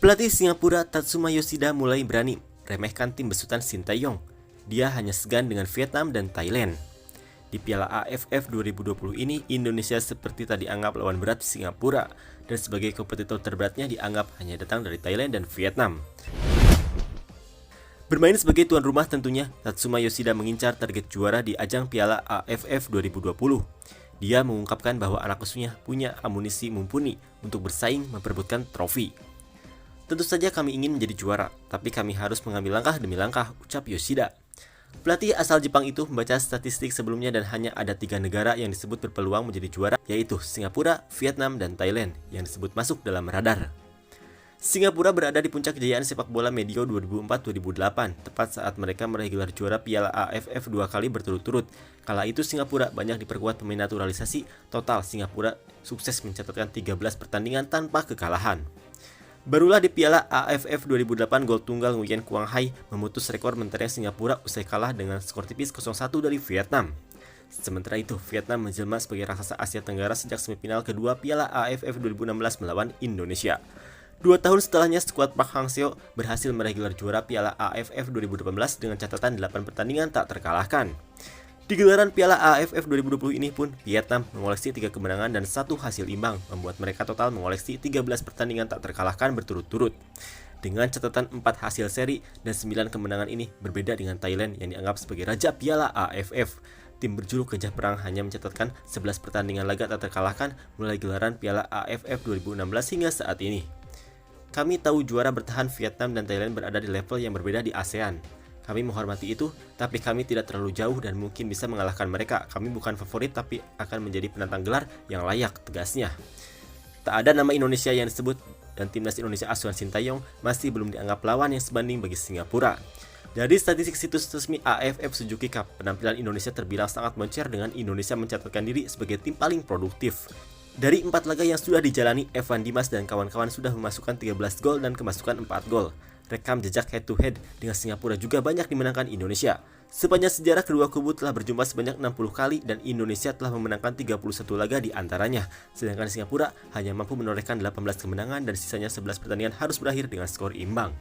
Pelatih Singapura Tatsuma Yoshida mulai berani remehkan tim besutan Sintayong. Dia hanya segan dengan Vietnam dan Thailand. Di Piala AFF 2020 ini, Indonesia seperti tak dianggap lawan berat Singapura, dan sebagai kompetitor terberatnya dianggap hanya datang dari Thailand dan Vietnam. Bermain sebagai tuan rumah tentunya, Tatsuma Yoshida mengincar target juara di ajang Piala AFF 2020. Dia mengungkapkan bahwa anak asuhnya punya amunisi mumpuni untuk bersaing memperebutkan trofi. Tentu saja kami ingin menjadi juara, tapi kami harus mengambil langkah demi langkah, ucap Yoshida. Pelatih asal Jepang itu membaca statistik sebelumnya dan hanya ada 3 negara yang disebut berpeluang menjadi juara, yaitu Singapura, Vietnam, dan Thailand yang disebut masuk dalam radar. Singapura berada di puncak kejayaan sepak bola medio 2004-2008, tepat saat mereka meraih gelar juara Piala AFF 2 kali berturut-turut. Kala itu Singapura banyak diperkuat pemain naturalisasi, total Singapura sukses mencatatkan 13 pertandingan tanpa kekalahan. Barulah di Piala AFF 2008, gol tunggal Nguyen Quang Hai memutus rekor mentereng Singapura usai kalah dengan skor tipis 0-1 dari Vietnam. Sementara itu, Vietnam menjelma sebagai raksasa Asia Tenggara sejak semifinal kedua Piala AFF 2016 melawan Indonesia. 2 tahun setelahnya, skuad Park Hang-seo berhasil meraih gelar juara Piala AFF 2018 dengan catatan 8 pertandingan tak terkalahkan. Di gelaran Piala AFF 2020 ini pun, Vietnam mengoleksi 3 kemenangan dan 1 hasil imbang, membuat mereka total mengoleksi 13 pertandingan tak terkalahkan berturut-turut. Dengan catatan 4 hasil seri dan 9 kemenangan ini berbeda dengan Thailand yang dianggap sebagai raja Piala AFF. Tim berjuluk Gajah Perang hanya mencatatkan 11 pertandingan laga tak terkalahkan mulai gelaran Piala AFF 2016 hingga saat ini. Kami tahu juara bertahan Vietnam dan Thailand berada di level yang berbeda di ASEAN. Kami menghormati itu, tapi kami tidak terlalu jauh dan mungkin bisa mengalahkan mereka. Kami bukan favorit tapi akan menjadi penantang gelar yang layak, tegasnya. Tak ada nama Indonesia yang disebut dan timnas Indonesia asuhan Sintayong masih belum dianggap lawan yang sebanding bagi Singapura. Dari statistik situs resmi AFF Suzuki Cup, penampilan Indonesia terbilang sangat moncer dengan Indonesia mencatatkan diri sebagai tim paling produktif. Dari 4 laga yang sudah dijalani, Evan Dimas dan kawan-kawan sudah memasukkan 13 gol dan kemasukan 4 gol. Rekam jejak head-to-head dengan Singapura juga banyak dimenangkan Indonesia. Sepanjang sejarah, kedua kubu telah berjumpa sebanyak 60 kali dan Indonesia telah memenangkan 31 laga di antaranya. Sedangkan Singapura hanya mampu menorehkan 18 kemenangan dan sisanya 11 pertandingan harus berakhir dengan skor imbang.